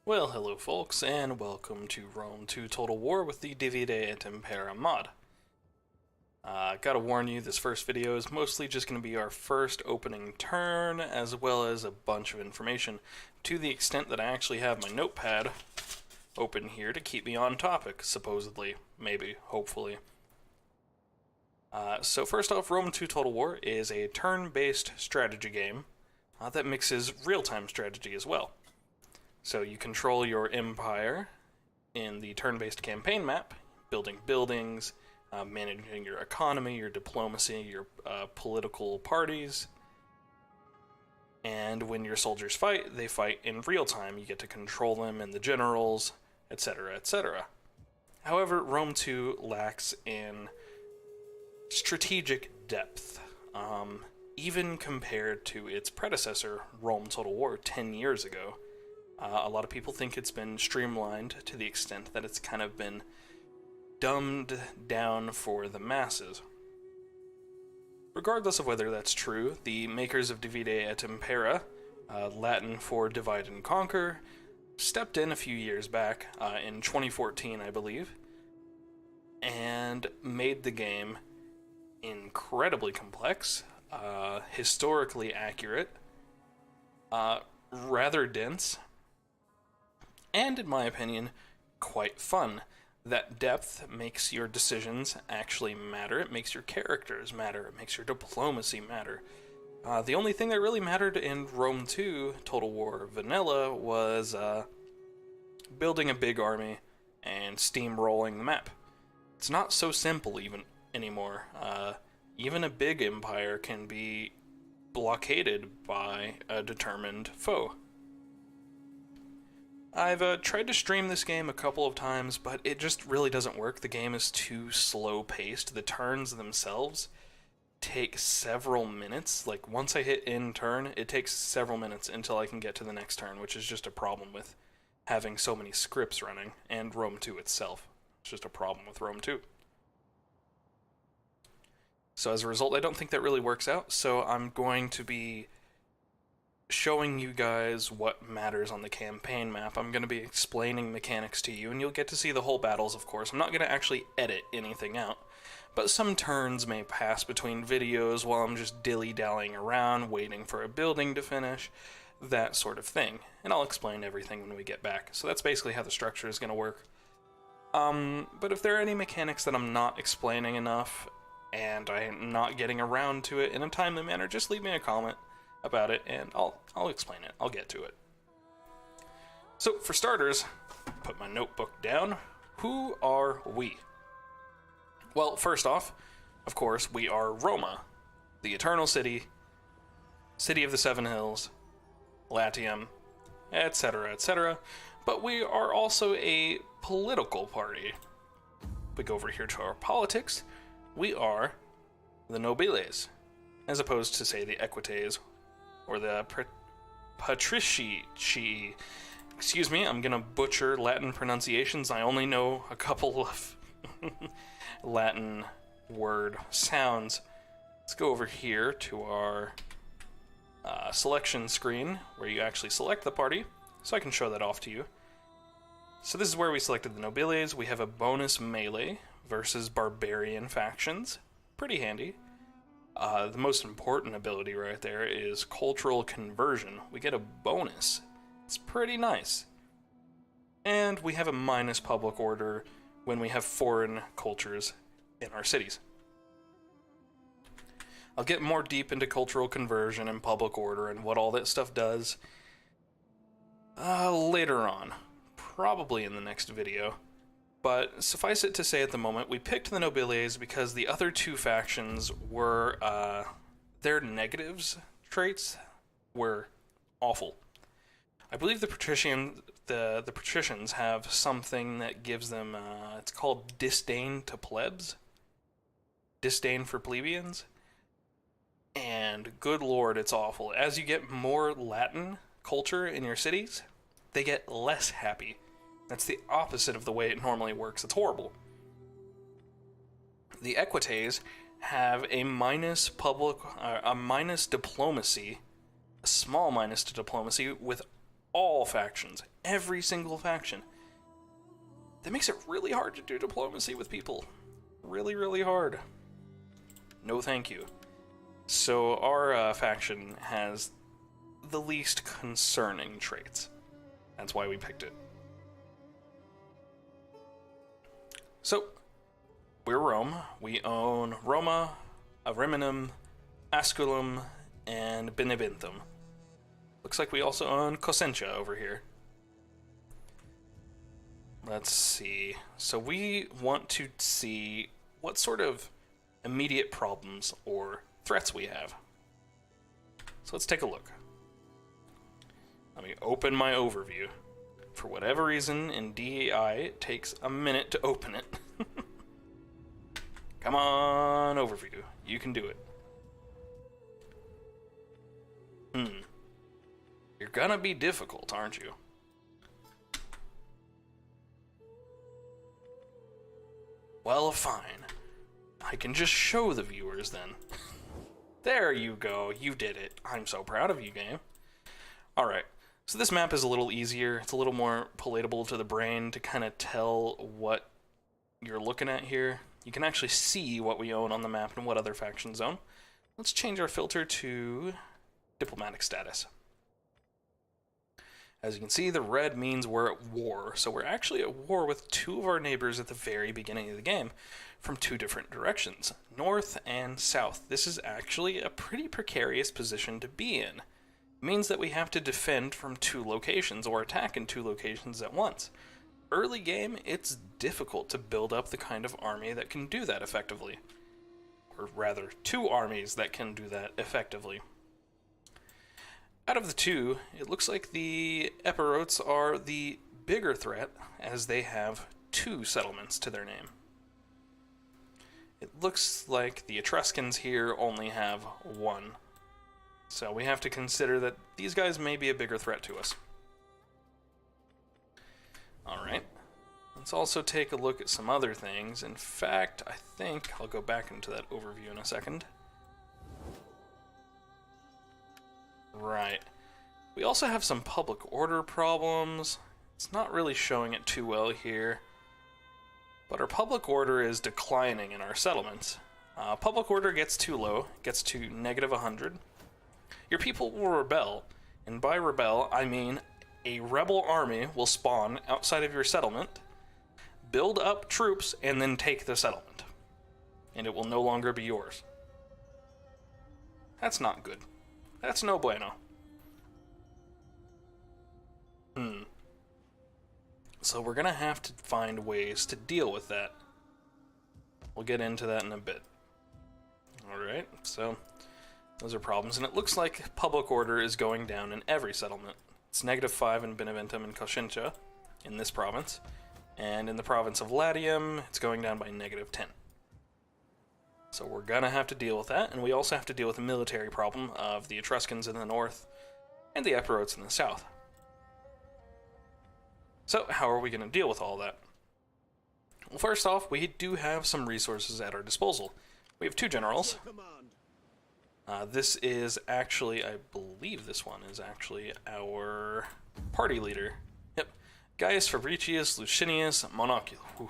Well, hello folks, and welcome to Rome 2 Total War with the Divide et Impera mod. Gotta warn you, this first video is mostly just going to be our first opening turn, as well as a bunch of information, to the extent that I actually have my notepad open here to keep me on topic, supposedly, maybe, hopefully. So first off, Rome 2 Total War is a turn-based strategy game that mixes real-time strategy as well. So you control your empire in the turn-based campaign map, building buildings, managing your economy, your diplomacy, your political parties. And when your soldiers fight, they fight in real time. You get to control them and the generals, etc., etc. However, Rome 2 lacks in strategic depth, even compared to its predecessor, Rome Total War, 10 years ago. A lot of people think it's been streamlined to the extent that it's kind of been dumbed down for the masses. Regardless of whether that's true, the makers of Divide et Impera, Latin for divide and conquer, stepped in a few years back, in 2014 I believe, and made the game incredibly complex, historically accurate, rather dense, and in my opinion, quite fun. That depth makes your decisions actually matter, it makes your characters matter, it makes your diplomacy matter. The only thing that really mattered in Rome 2 Total War Vanilla was building a big army and steamrolling the map. It's not so simple even anymore. Even a big empire can be blockaded by a determined foe. I've tried to stream this game a couple of times, but it just really doesn't work. The game is too slow-paced. The turns themselves take several minutes. Like, once I hit end turn, it takes several minutes until I can get to the next turn, which is just a problem with having so many scripts running, and Rome 2 itself. It's just a problem with Rome 2. So as a result, I don't think that really works out, so I'm going to be showing you guys what matters on the campaign map. I'm going to be explaining mechanics to you, and you'll get to see the whole battles, of course. I'm not going to actually edit anything out, but some turns may pass between videos while I'm just dilly-dallying around, waiting for a building to finish, that sort of thing. And I'll explain everything when we get back. So that's basically how the structure is going to work. But if there are any mechanics that I'm not explaining enough, and I'm not getting around to it in a timely manner, just leave me a comment about it, and I'll explain it. I'll get to it. So, for starters, put my notebook down. Who are we? Well, first off, of course, we are Roma, the Eternal City, City of the Seven Hills, Latium, etc., etc. But we are also a political party. We go over here to our politics. We are the nobiles, as opposed to, say, the equites, or the patrici. Excuse me, I'm gonna butcher Latin pronunciations. I only know a couple of Latin word sounds. Let's go over here to our selection screen, where you actually select the party, so I can show that off to you. So this is where we selected the nobiles. We have a bonus melee versus barbarian factions. Pretty handy. The most important ability right there is cultural conversion. We get a bonus. It's pretty nice. And we have a minus public order when we have foreign cultures in our cities. I'll get more deep into cultural conversion and public order and what all that stuff does later on, probably in the next video. But suffice it to say, at the moment, we picked the nobiles because the other two factions were, their negatives traits were awful. I believe the patricians have something that gives them, it's called disdain to plebs. Disdain for plebeians. And good lord, it's awful. As you get more Latin culture in your cities, they get less happy. That's the opposite of the way it normally works. It's horrible. The equites have a minus diplomacy, a small minus to diplomacy with all factions, every single faction. That makes it really hard to do diplomacy with people. Really, really hard. No thank you. So our faction has the least concerning traits. That's why we picked it. So, we're Rome. We own Roma, Ariminum, Asculum, and Beneventum. Looks like we also own Cosentia over here. Let's see. So we want to see what sort of immediate problems or threats we have. So let's take a look. Let me open my overview. For whatever reason, in DEI, it takes a minute to open it. Come on, overview. You can do it. You're gonna be difficult, aren't you? Well, fine. I can just show the viewers then. There you go. You did it. I'm so proud of you, game. Alright. So this map is a little easier. It's a little more palatable to the brain to kind of tell what you're looking at here. You can actually see what we own on the map and what other factions own. Let's change our filter to diplomatic status. As you can see, the red means we're at war. So we're actually at war with two of our neighbors at the very beginning of the game from two different directions, north and south. This is actually a pretty precarious position to be in. It means that we have to defend from two locations or attack in two locations at once. Early game, it's difficult to build up the kind of army that can do that effectively. Or rather, two armies that can do that effectively. Out of the two, it looks like the Epirus are the bigger threat, as they have two settlements to their name. It looks like the Etruscans here only have one. So we have to consider that these guys may be a bigger threat to us. Alright, let's also take a look at some other things. In fact, I think I'll go back into that overview in a second. Right. We also have some public order problems. It's not really showing it too well here. But our public order is declining in our settlements. Public order gets too low, gets to -100. Your people will rebel, and by rebel, I mean a rebel army will spawn outside of your settlement, build up troops, and then take the settlement. And it will no longer be yours. That's not good. That's no bueno. So we're gonna have to find ways to deal with that. We'll get into that in a bit. Alright, so those are problems, and it looks like public order is going down in every settlement. It's -5 in Beneventum and Cosentia in this province, and in the province of Latium, it's going down by -10. So we're gonna have to deal with that, and we also have to deal with the military problem of the Etruscans in the north and the Epirus in the south. So how are we gonna deal with all that? Well, first off, we do have some resources at our disposal. We have two generals. This is actually, I believe this one is actually our party leader. Yep, Gaius Fabricius Licinius Monocul.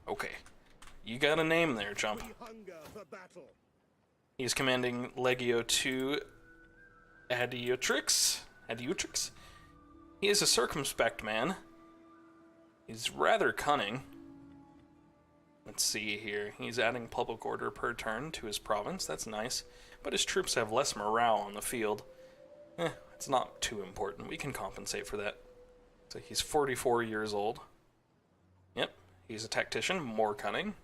Okay, you got a name there, Jump. He's commanding Legio II Adiutrix. He is a circumspect man. He's rather cunning. Let's see here. He's adding public order per turn to his province. That's nice. But his troops have less morale on the field. It's not too important. We can compensate for that. So he's 44 years old. Yep, he's a tactician, more cunning.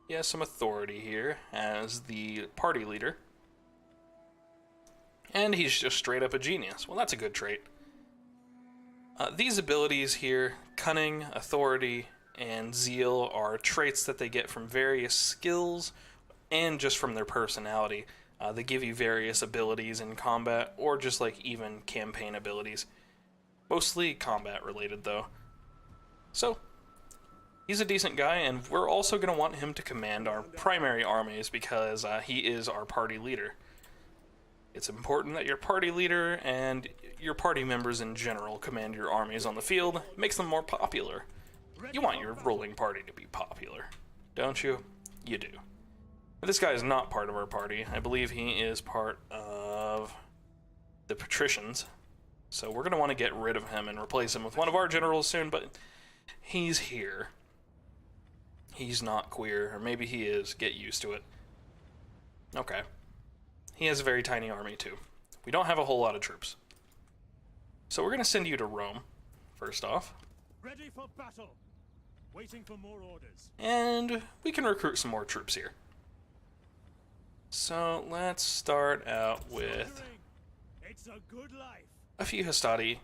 He has some authority here as the party leader. And he's just straight up a genius. Well, that's a good trait. These abilities here, cunning, authority, and zeal, are traits that they get from various skills and just from their personality. They give you various abilities in combat, or just like even campaign abilities. Mostly combat related though. So, he's a decent guy, and we're also going to want him to command our primary armies because he is our party leader. It's important that your party leader and your party members in general command your armies on the field. It makes them more popular. You want your ruling party to be popular, don't you? You do. But this guy is not part of our party. I believe he is part of the patricians. So we're going to want to get rid of him and replace him with one of our generals soon, but he's here. He's not queer, or maybe he is. Get used to it. Okay. He has a very tiny army, too. We don't have a whole lot of troops. So we're going to send you to Rome, first off. Ready for battle. Waiting for more orders. And we can recruit some more troops here. So let's start out with It's a good life. a few Hastati,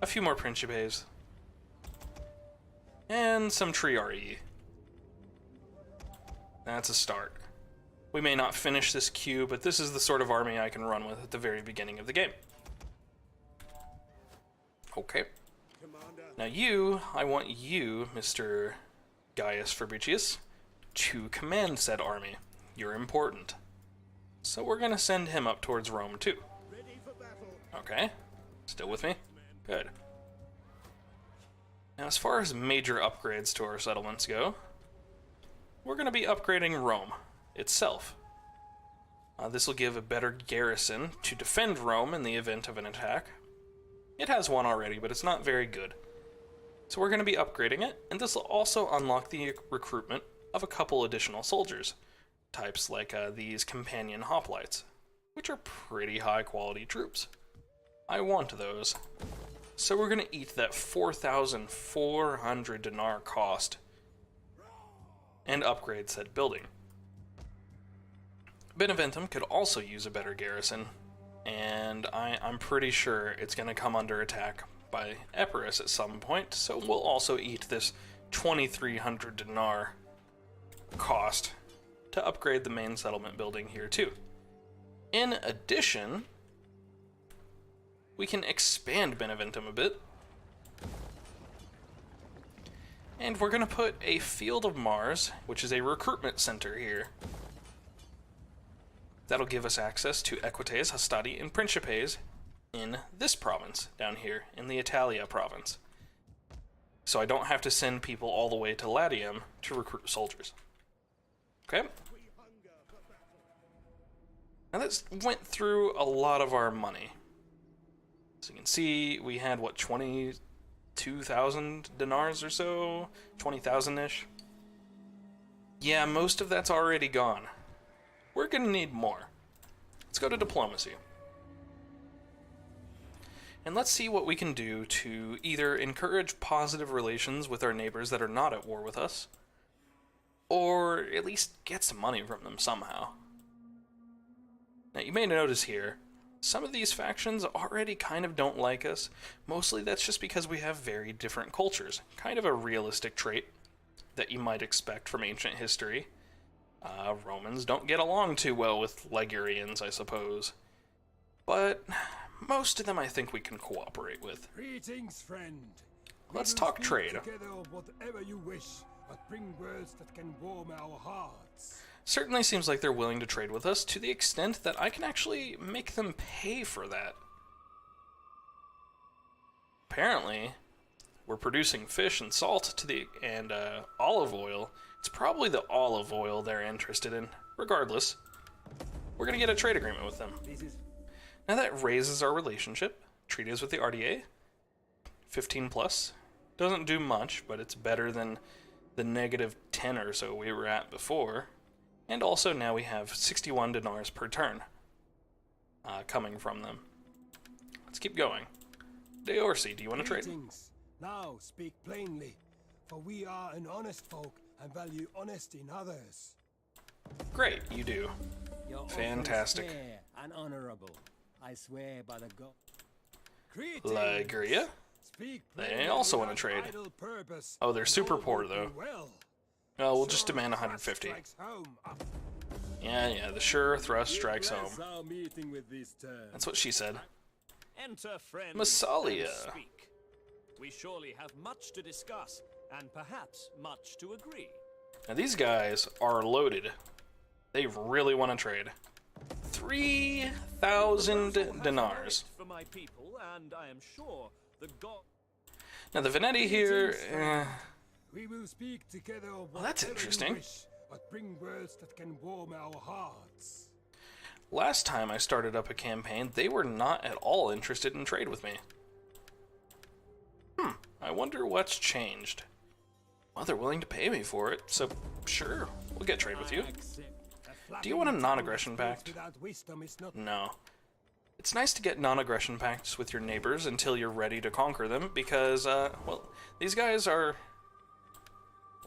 a few more Principes, and some Triarii. That's a start. We may not finish this queue, but this is the sort of army I can run with at the very beginning of the game. Okay. Now I want you, Mr. Gaius Fabricius, to command said army. You're important. So we're going to send him up towards Rome too. Okay. Still with me? Good. Now as far as major upgrades to our settlements go, we're going to be upgrading Rome itself. This will give a better garrison to defend Rome in the event of an attack. It has one already, but it's not very good. So we're going to be upgrading it, and this will also unlock the recruitment of a couple additional soldiers, types like these companion hoplites, which are pretty high quality troops. I want those. So we're going to eat that 4,400 dinar cost and upgrade said building. Beneventum could also use a better garrison, and I'm pretty sure it's going to come under attack by Epirus at some point, so we'll also eat this 2,300 dinar cost to upgrade the main settlement building here too. In addition, we can expand Beneventum a bit, and we're going to put a Field of Mars, which is a recruitment center here. That'll give us access to Equites, Hastati, and Principes in this province, down here, in the Italia province. So I don't have to send people all the way to Latium to recruit soldiers. Okay? Now this went through a lot of our money. So you can see we had, what, 22,000 dinars or so? 20,000-ish? Yeah, most of that's already gone. We're gonna need more. Let's go to diplomacy. And let's see what we can do to either encourage positive relations with our neighbors that are not at war with us, or at least get some money from them somehow. Now you may notice here, some of these factions already kind of don't like us. Mostly that's just because we have very different cultures. Kind of a realistic trait that you might expect from ancient history. Romans don't get along too well with Ligurians, I suppose. But most of them I think we can cooperate with. Greetings, friend. Let's talk trade. Together whatever you wish, but bring words that can warm our hearts. Certainly seems like they're willing to trade with us to the extent that I can actually make them pay for that. Apparently, we're producing fish and salt and olive oil. It's probably the olive oil they're interested in. Regardless, we're going to get a trade agreement with them. Now that raises our relationship. Treaties with the RDA. 15 plus. Doesn't do much, but it's better than the negative 10 or so we were at before. And also now we have 61 dinars per turn coming from them. Let's keep going. Deorsi, do you want to trade? Now speak plainly, for we are an honest folk and value honesty in others. Great, you do. Your Fantastic. offer is fair and honorable. I swear by the god. Liguria? Speak They also want to trade. Oh, they're super poor though. Oh, we'll just demand 150. Yeah, the sure thrust strikes home. That's what she said. Enter friend Massalia. and speak. We surely have much to discuss, and perhaps much to agree. Now these guys are loaded. They really want to trade. 3,000 dinars. For my people, and I am sure the god. Now the Veneti here, We will speak together. well, that's whatever you interesting. wish, but bring words that can warm our hearts. Last time I started up a campaign, they were not at all interested in trade with me. I wonder what's changed. Well, they're willing to pay me for it, so sure, we'll get trade with you. Do you want a non-aggression pact? Without wisdom is not. No. It's nice to get non-aggression pacts with your neighbors until you're ready to conquer them, because, well, these guys are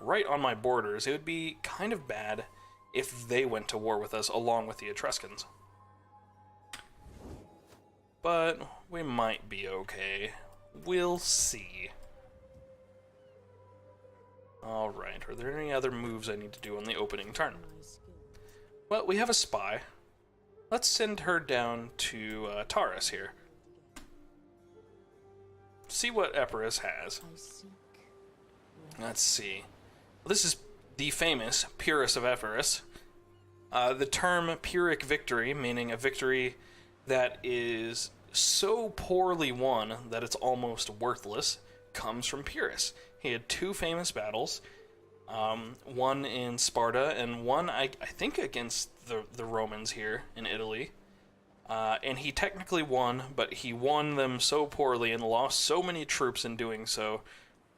right on my borders. It would be kind of bad if they went to war with us along with the Etruscans. But we might be okay. We'll see. Alright, are there any other moves I need to do on the opening turn? Well, we have a spy. Let's send her down to Taurus here. See what Epirus has. Let's see. Well, this is the famous Pyrrhus of Epirus. The term Pyrrhic victory, meaning a victory that is so poorly won that it's almost worthless, comes from Pyrrhus. He had two famous battles, one in Sparta and one, I think, against the Romans here in Italy. And he technically won, but he won them so poorly and lost so many troops in doing so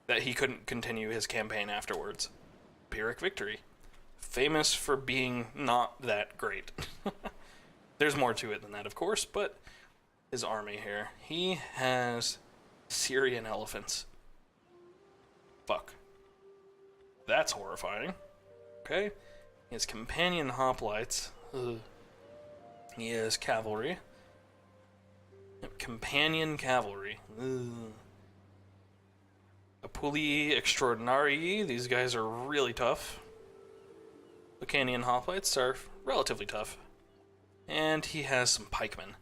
that he couldn't continue his campaign afterwards. Pyrrhic victory. Famous for being not that great. There's more to it than that, of course, but his army here. He has Syrian elephants. Fuck. That's horrifying. Okay. He has companion hoplites. Ugh. He has cavalry. Companion cavalry. Ugh. Apuli extraordinarii. These guys are really tough. Lucanian hoplites are relatively tough. And he has some pikemen.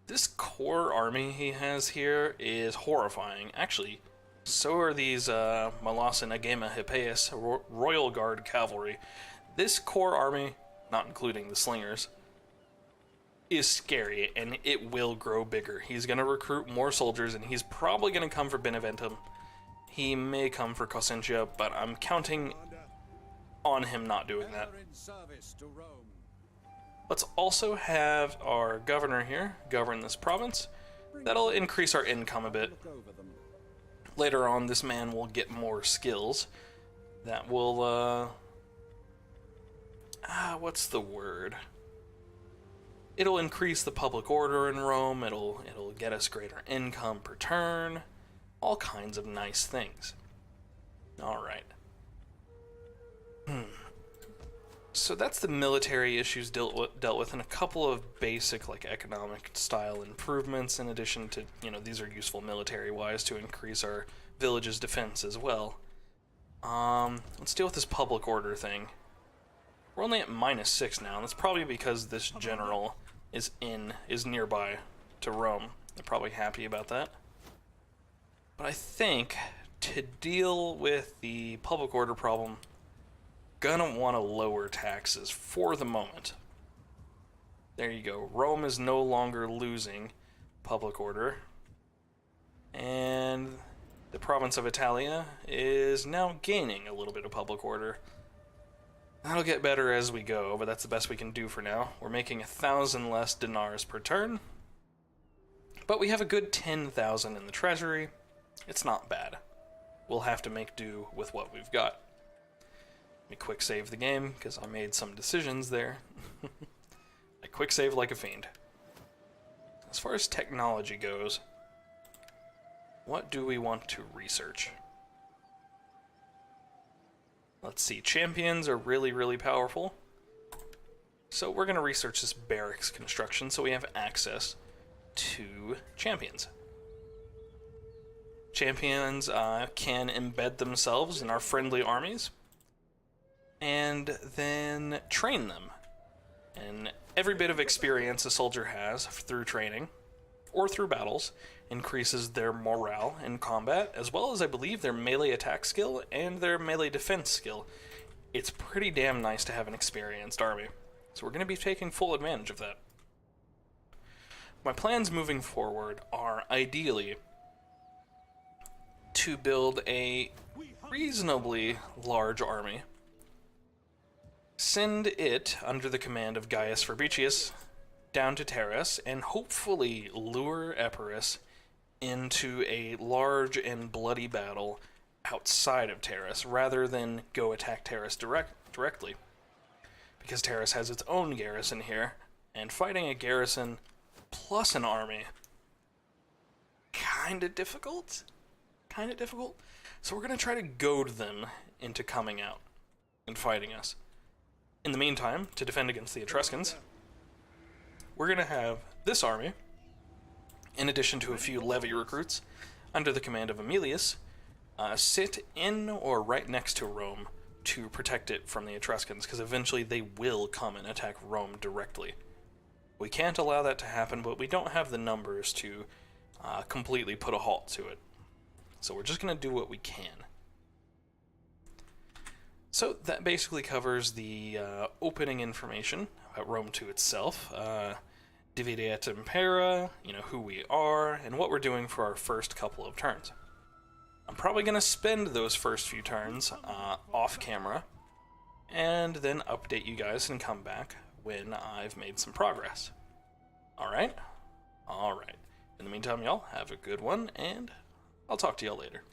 This core army he has here is horrifying. Actually, so are these Malasan Agema Hippeus Royal Guard cavalry. This core army, not including the slingers, is scary, and it will grow bigger. He's going to recruit more soldiers, and he's probably going to come for Beneventum. He may come for Cosentia, but I'm counting on him not doing that. Let's also have our governor here govern this province. That'll increase our income a bit. Later on, this man will get more skills. That will, what's the word? It'll increase the public order in Rome. It'll get us greater income per turn. All kinds of nice things. Alright. So that's the military issues dealt with, and a couple of basic, like, economic style improvements, in addition to, you know, these are useful military-wise to increase our village's defense as well. Let's deal with this public order thing. We're only at -6 now, and that's probably because this general is nearby to Rome. They're probably happy about that. But I think to deal with the public order problem, gonna want to lower taxes for the moment. There you go. Rome is no longer losing public order. And the province of Italia is now gaining a little bit of public order. That'll get better as we go, but that's the best we can do for now. We're making 1,000 less dinars per turn. But we have a good 10,000 in the treasury. It's not bad. We'll have to make do with what we've got. Let me quick save the game, because I made some decisions there. I quick save like a fiend. As far as technology goes, what do we want to research? Let's see, champions are really, really powerful. So we're going to research this barracks construction so we have access to champions. Champions can embed themselves in our friendly armies and then train them. And every bit of experience a soldier has through training or through battles increases their morale in combat, as well as, I believe, their melee attack skill and their melee defense skill. It's pretty damn nice to have an experienced army. So we're going to be taking full advantage of that. my plans moving forward are ideally to build a reasonably large army, send it under the command of Gaius Fabricius down to Terrace, and hopefully lure Epirus into a large and bloody battle outside of Terrace, rather than go attack Terrace directly. Because Terrace has its own garrison here, and fighting a garrison plus an army, kinda difficult. So we're gonna try to goad them into coming out and fighting us. In the meantime, to defend against the Etruscans, we're gonna have this army, in addition to a few levy recruits, under the command of Emilius, sit in or right next to Rome to protect it from the Etruscans, because eventually they will come and attack Rome directly. We can't allow that to happen, but we don't have the numbers to completely put a halt to it. So we're just going to do what we can. So that basically covers the opening information about Rome 2 itself, Divide et Impera, who we are, and what we're doing for our first couple of turns. I'm probably going to spend those first few turns off camera, and then update you guys and come back when I've made some progress. Alright? Alright. In the meantime, y'all, have a good one, and I'll talk to y'all later.